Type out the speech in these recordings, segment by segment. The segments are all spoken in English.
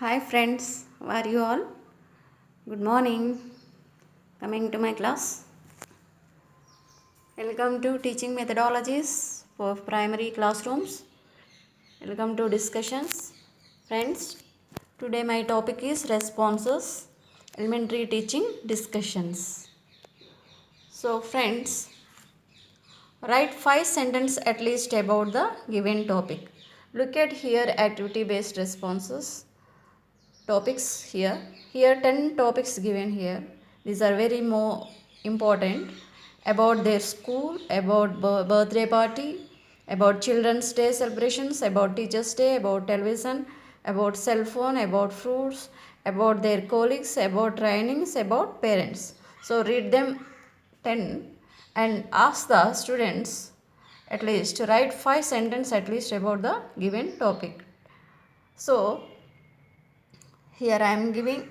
Hi friends, how are you all? Good morning. Coming to my class. Welcome to teaching methodologies for primary classrooms. Welcome to discussions. Friends, today my topic is responses, elementary teaching discussions. So friends, write 5 sentences at least about the given topic. Look at here activity based responses. Topics here 10 topics given here. These are very more important: about their school, about birthday party, about children's day celebrations, about teachers day, about television, about cell phone, about fruits, about their colleagues, about trainings, about parents. So read them 10 and ask the students at least to write 5 sentences at least about the given topic. So here I am giving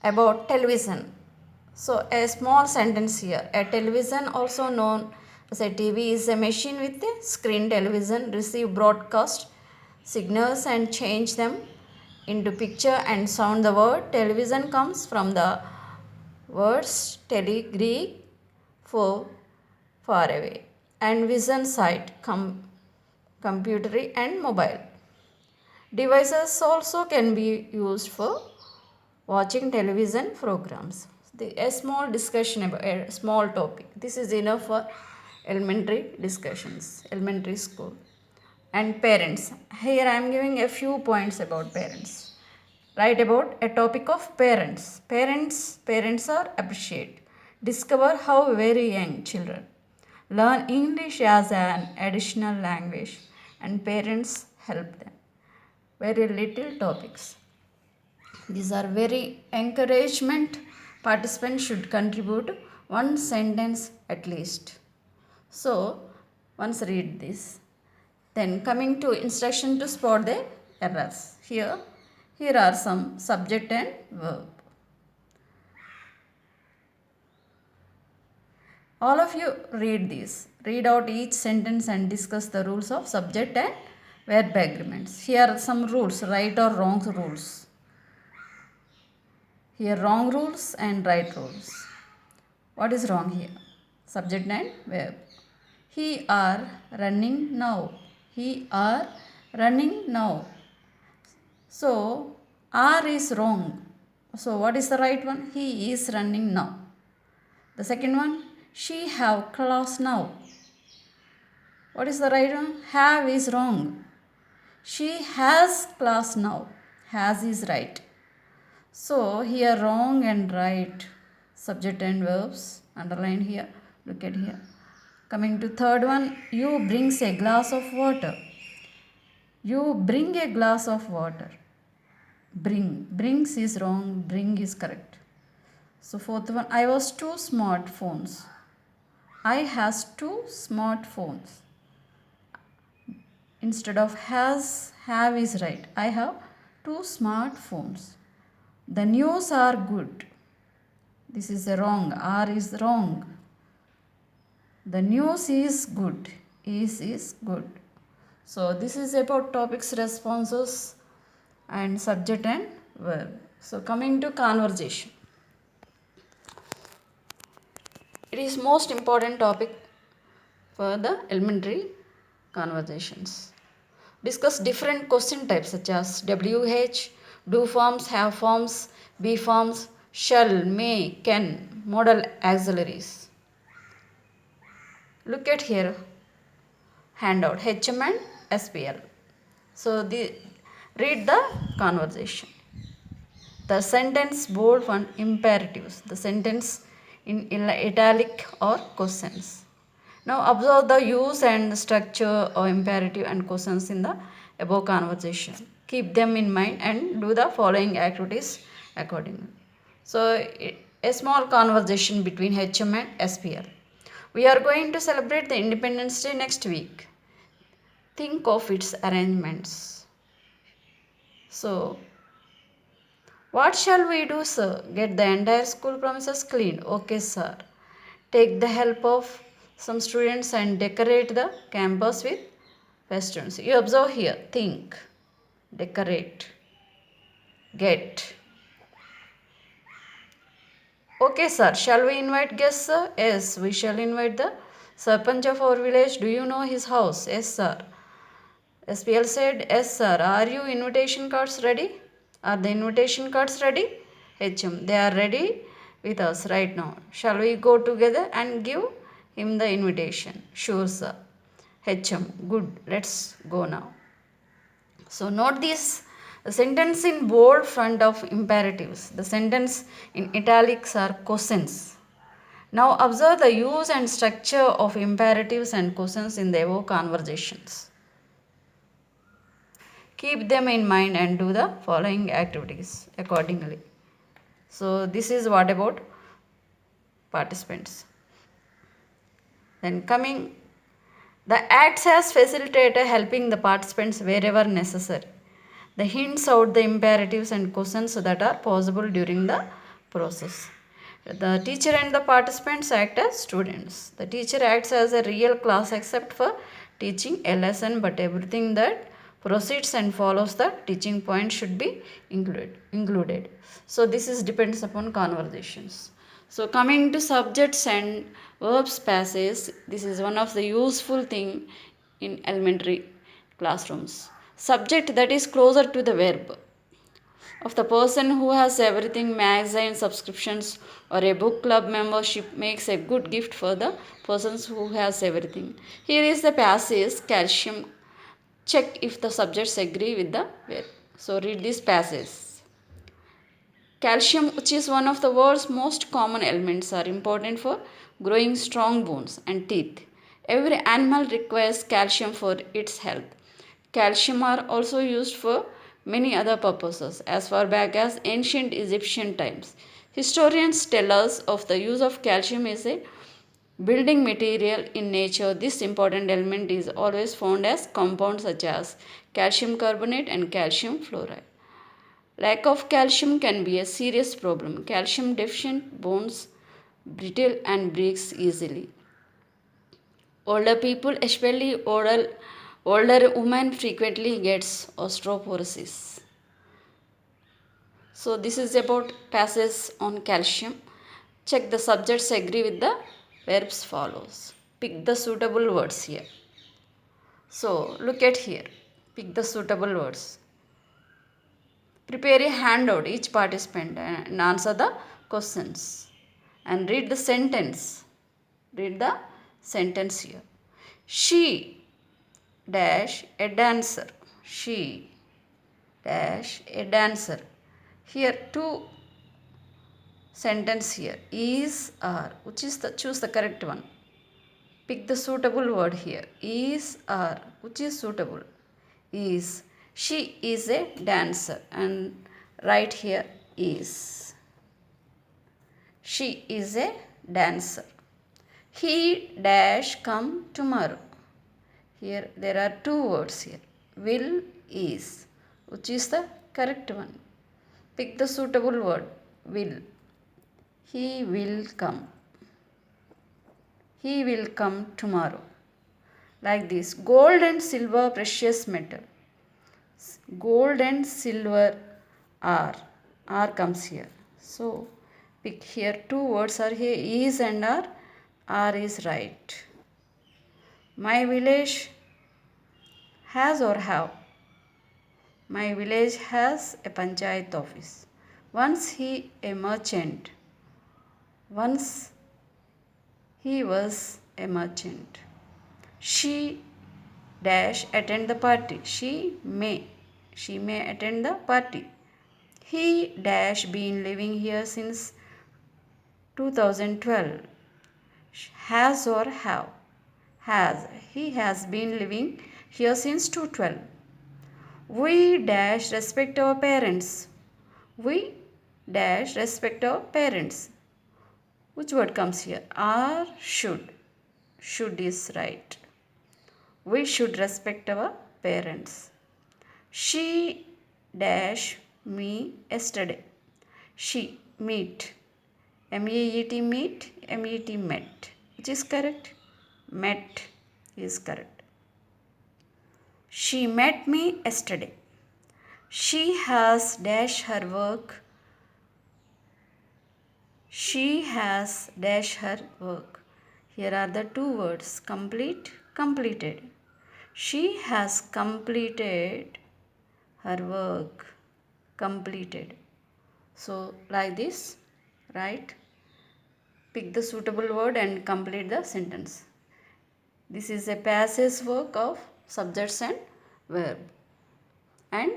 about television. So a small sentence here. A television, also known as a TV, is a machine with a screen. Television receive broadcast signals and change them into picture and sound. The word television comes from the words tele, Greek for far away, and vision, sight, computer and mobile. Devices also can be used for watching television programs. A small discussion about a small topic. This is enough for elementary discussions, elementary school. And parents. Here I am giving a few points about parents. Write about a topic of parents. Parents are appreciate. Discover how very young children learn English as an additional language, and parents help them. Very little topics. These are very encouragement. Participants should contribute one sentence at least. So, once read this. Then coming to instruction to spot the errors. Here are some subject and verb. All of you read this. Read out each sentence and discuss the rules of subject and verb agreements. Here are some rules, right or wrong rules. Here wrong rules and right rules. What is wrong here? Subject and verb. He are running now. He are running now. So are is wrong. So what is the right one? He is running now. The second one, she have class now. What is the right one? Have is wrong. She has class now. Has is right. So here wrong and right, subject and verbs underline here. Look at here. Coming to third one, you brings a glass of water. You bring a glass of water. Brings is wrong, bring is correct. So fourth one, I was two smartphones. I has two smartphones. Instead of has, have is right. I have two smartphones. The news are good. This is wrong. R is wrong. The news is good. Is good. So this is about topics, responses and subject and verb. So coming to conversation. It is most important topic for the elementary conversations. Discuss different question types such as WH, do forms, have forms, be forms, shall, may, can, modal auxiliaries. Look at here handout HM and SPL. So read the conversation. The sentence bold one imperatives. The sentence in italic or questions. Now observe the use and structure or imperative and questions in the above conversation. Keep them in mind and do the following activities accordingly. So a small conversation between HM and SPL. We are going to celebrate the Independence Day next week. Think of its arrangements. So, what shall we do, sir? Get the entire school premises cleaned. Okay, sir. Take the help of some students and decorate the campus with festoons. You observe here. Think. Decorate. Get. Okay, sir. Shall we invite guests, sir? Yes, we shall invite the Sarpanch of our village. Do you know his house? Yes, sir. SPL said, yes, sir. Are your invitation cards ready? Are the invitation cards ready? HM, they are ready with us right now. Shall we go together and give him the invitation? Sure, sir. HM, good. Let's go now. So note this sentence in bold front of imperatives. The sentence in italics are questions. Now observe the use and structure of imperatives and questions in the above conversations. Keep them in mind and do the following activities accordingly. So this is what about participants. Then coming, the acts as facilitator helping the participants wherever necessary. The hints out the imperatives and questions that are possible during the process. The teacher and the participants act as students. The teacher acts as a real class except for teaching a lesson, but everything that proceeds and follows the teaching point should be included. So this is depends upon conversations. So coming to subjects and verbs passage, this is one of the useful thing in elementary classrooms. Subject that is closer to the verb of the person who has everything, magazine subscriptions or a book club membership makes a good gift for the persons who has everything. Here is the passage calcium. Check if the subjects agree with the verb. So read this passage. Calcium, which is one of the world's most common elements, are important for growing strong bones and teeth. Every animal requires calcium for its health. Calcium are also used for many other purposes as far back as ancient Egyptian times. Historians tell us of the use of calcium as a building material in nature. This important element is always found as compounds such as calcium carbonate and calcium fluoride. Lack of calcium can be a serious problem. Calcium deficient bones brittle and breaks easily. Older people, especially older women, frequently gets osteoporosis. So this is about passage on calcium. Check the subjects agree with the verbs follows. Pick the suitable words here. So look at here. Pick the suitable words. Prepare a handout each participant and answer the questions. And read the sentence. Read the sentence here. She dash a dancer. She dash a dancer. Here two sentence here. Is are. Which is the choose the correct one. Pick the suitable word here. Is are. Which is suitable? Is. She is a dancer and write here is. She is a dancer. He dash come tomorrow. Here there are two words here. Will is. Which is the correct one? Pick the suitable word. Will. He will come. He will come tomorrow. Like this. Gold and silver precious metal. Gold and silver are. Are comes here. So pick here two words are here is and are. Are is right. My village has or have. My village has a panchayat office. Once he a merchant. Once he was a merchant. She dash attend the party. She may attend the party. He dash been living here since 2012. Has or have. Has. He has been living here since 2012. We dash respect our parents. We dash respect our parents. Which word comes here? Are should. Should is right. We should respect our parents. She dash me yesterday. She meet. M-E-E-T meet. M-E-T met. Which is correct? Met is correct. She met me yesterday. She has dash her work. She has dash her work. Here are the two words, complete, completed. She has completed her work. Completed. So like this, write, pick the suitable word and complete the sentence. This is a passage work of subjects and verb. And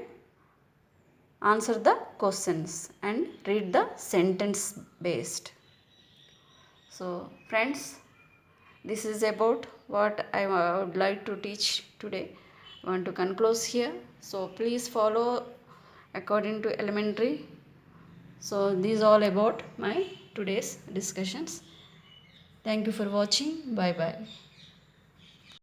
answer the questions and read the sentence based. So friends, this is about what I would like to teach today. I want to conclude here. So please follow according to elementary. So this is all about my today's discussions. Thank you for watching. Bye bye.